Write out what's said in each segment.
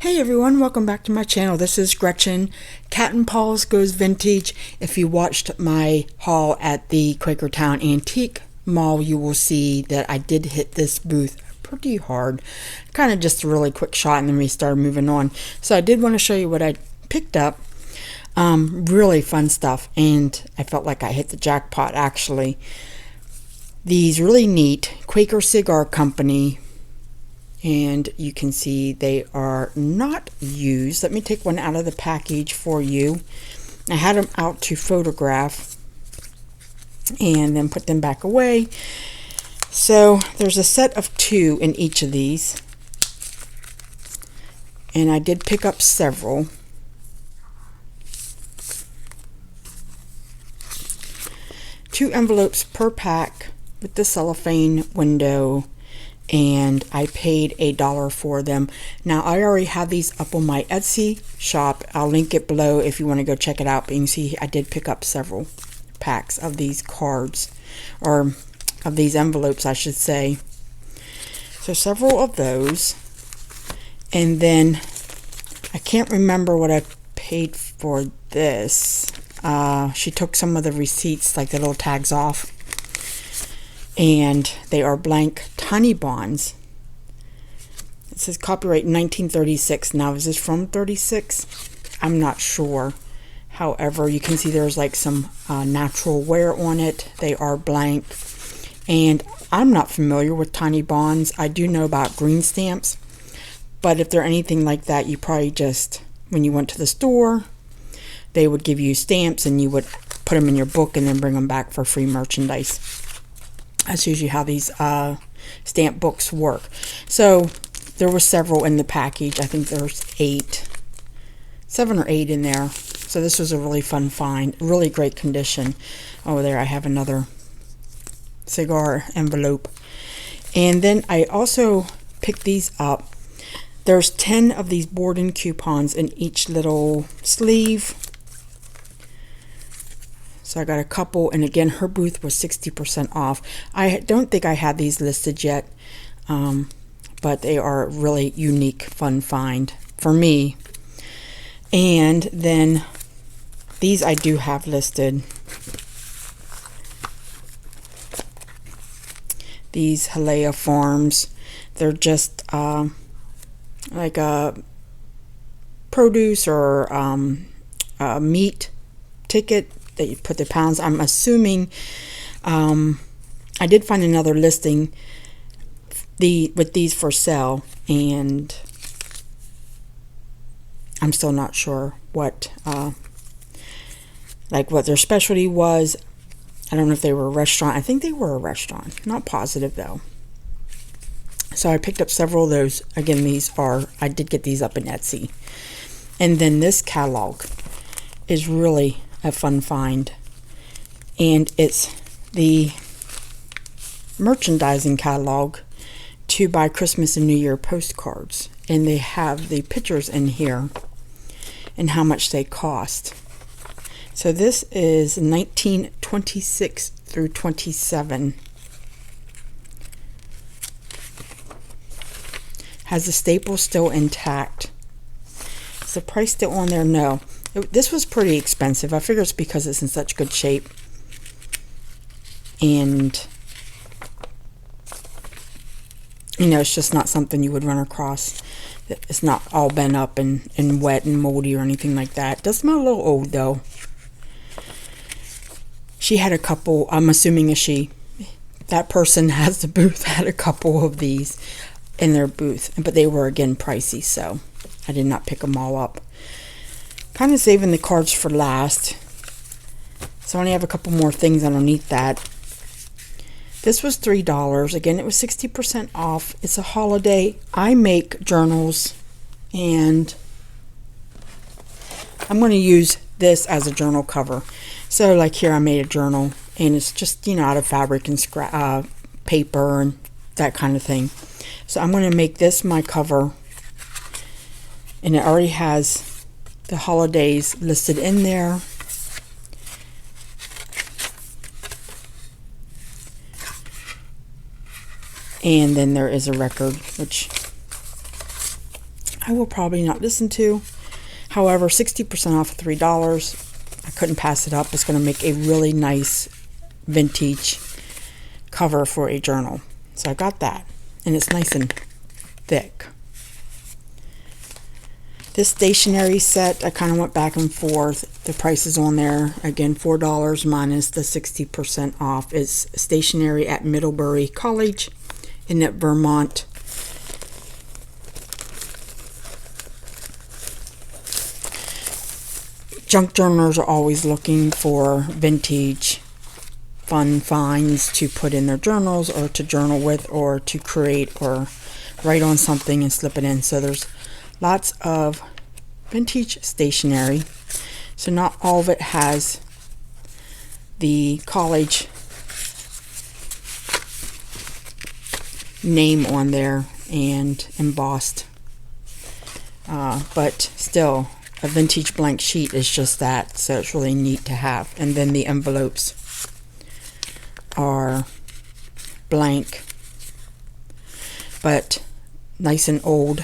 Hey everyone, welcome back to my channel. This is Gretchen. Catnpaws goes vintage. If you watched my haul at the Quakertown Antique Mall, you will see that I did hit this booth pretty hard. Kind of just a really quick shot and then we started moving on. So I did want to show you what I picked up. Really fun stuff, and I felt like I hit the jackpot actually. These really neat Quaker Cigar Company, and you can see they are not used. Let me take one out of the package for you. I had them out to photograph and then put them back away. So there's a set of 2 in each of these, and I did pick up several. Two envelopes per pack with the cellophane window, and I paid $1 for them. Now I already have these up on my Etsy shop. I'll link it below if you want to go check it out. But you can see I did pick up several packs of these cards, or of these envelopes I should say. So several of those, and then I can't remember what I paid for this. She took some of the receipts, like the little tags off, and they are blank tiny bonds. It says copyright 1936. Now is this from 36? I'm not sure. However, you can see there's like some natural wear on it. They are blank, and I'm not familiar with tiny bonds. I do know about green stamps, but if they're anything like that, you probably just, when you went to the store, they would give you stamps and you would put them in your book and then bring them back for free merchandise. That's usually how these stamp books work. So there were several in the package. I think there's 7 or 8 in there. So this was a really fun find, really great condition. Oh, there I have another cigar envelope. And then I also picked these up. There's 10 of these board-in coupons in each little sleeve. So I got a couple, and again, her booth was 60% off. I don't think I had these listed yet, but they are a really unique, fun find for me. And then these I do have listed. These Halea Farms. They're just like a produce or a meat ticket that you put the pounds. I'm assuming I did find another listing with these for sale, and I'm still not sure what what their specialty was. I don't know if they were a restaurant. I think they were a restaurant. Not positive though. So I picked up several of those. Again, I did get these up in Etsy. And then this catalog is really a fun find, and it's the merchandising catalog to buy Christmas and New Year postcards, and they have the pictures in here and how much they cost. So this is 1926 through 27. Has the staple still intact. Is the price still on there? No. This was pretty expensive. I figure it's because it's in such good shape, and it's just not something you would run across. It's not all bent up and wet and moldy or anything like that. It does smell a little old though. She had a couple. I'm assuming that person has the booth had a couple of these in their booth, but they were again pricey, so I did not pick them all up. Kind of saving the cards for last, so I only have a couple more things underneath that. This was $3. Again, it was 60% off. It's a holiday. I make journals, and I'm going to use this as a journal cover. So like here I made a journal, and it's just out of fabric and paper and that kind of thing. So I'm going to make this my cover, and it already has the holidays listed in there. And then there is a record, which I will probably not listen to. However, 60% off of $3. I couldn't pass it up. It's going to make a really nice vintage cover for a journal. So I got that. And it's nice and thick. This stationery set, I kind of went back and forth. The price is on there. Again, $4 minus the 60% off. It's stationery at Middlebury College in Vermont. Junk journalers are always looking for vintage fun finds to put in their journals or to journal with or to create or write on something and slip it in. So there's lots of vintage stationery. So not all of it has the college name on there and embossed. But still, a vintage blank sheet is just that, so it's really neat to have. And then the envelopes are blank, but nice and old.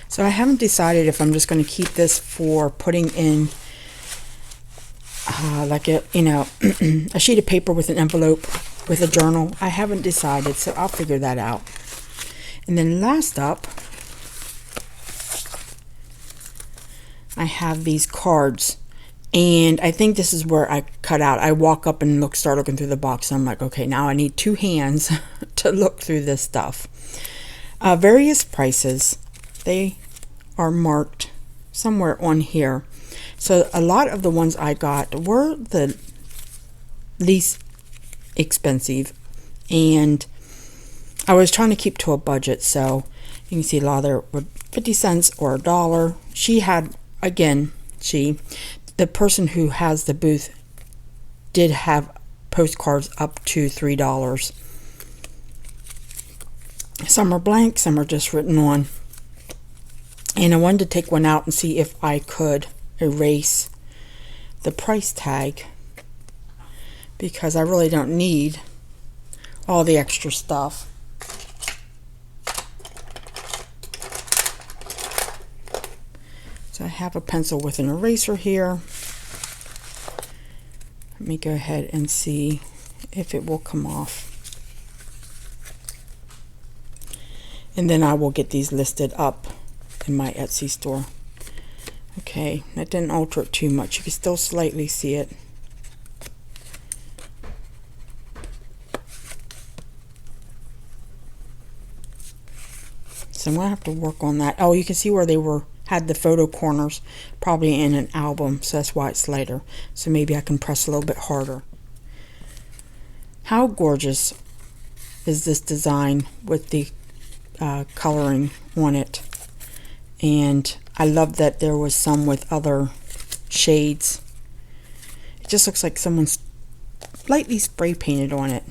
So I haven't decided if I'm just going to keep this for putting in like a, you know, a sheet of paper with an envelope with a journal. I haven't decided, so I'll figure that out. And then last up, I have these cards, and I think this is where I cut out. I walk up and start looking through the box, and I'm like, okay, now I need 2 hands to look through this stuff. Various prices. They are marked somewhere on here. So a lot of the ones I got were the least expensive, and I was trying to keep to a budget, so you can see a lot of there were 50 cents or $1. She had, again, the person who has the booth did have postcards up to $3. Some are blank, some are just written on. And I wanted to take one out and see if I could erase the price tag, because I really don't need all the extra stuff. So I have a pencil with an eraser here. Let me go ahead and see if it will come off. And then I will get these listed up in my Etsy store. Okay, that didn't alter it too much. You can still slightly see it. So I'm gonna have to work on that. Oh, you can see where they had the photo corners, probably in an album, so that's why it's lighter. So maybe I can press a little bit harder. How gorgeous is this design with the coloring on it? And I love that there was some with other shades. It just looks like someone's lightly spray painted on it.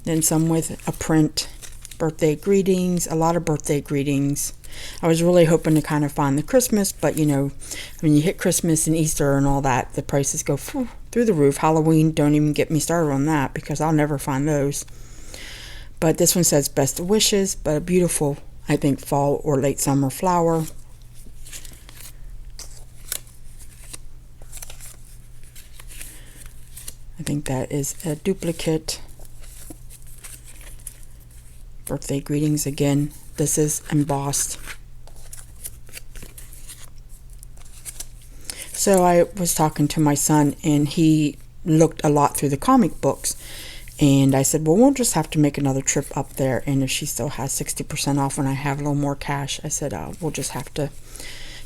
Then some with a print. Birthday greetings, a lot of birthday greetings. I was really hoping to kind of find the Christmas, but you know, when you hit Christmas and Easter and all that, the prices go through the roof. Halloween, don't even get me started on that, because I'll never find those. But this one says best wishes, but a beautiful, I think, fall or late summer flower. I think that is a duplicate. Birthday greetings again. This is embossed. So I was talking to my son, and he looked a lot through the comic books, and I said, well, we'll just have to make another trip up there, and if she still has 60% off when I have a little more cash, I said, we'll just have to,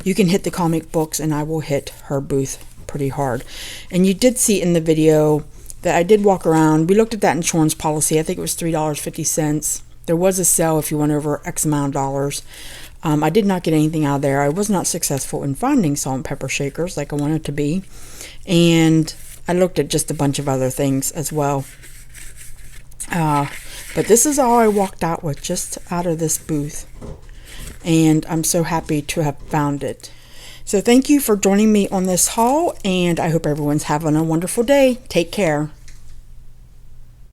you can hit the comic books and I will hit her booth pretty hard. And you did see in the video that I did walk around. We looked at that insurance policy. I think it was $3.50. There was a sale if you went over X amount of dollars. I did not get anything out of there. I was not successful in finding salt and pepper shakers like I wanted to be. And I looked at just a bunch of other things as well. But this is all I walked out with, just out of this booth. And I'm so happy to have found it. So thank you for joining me on this haul, and I hope everyone's having a wonderful day. Take care.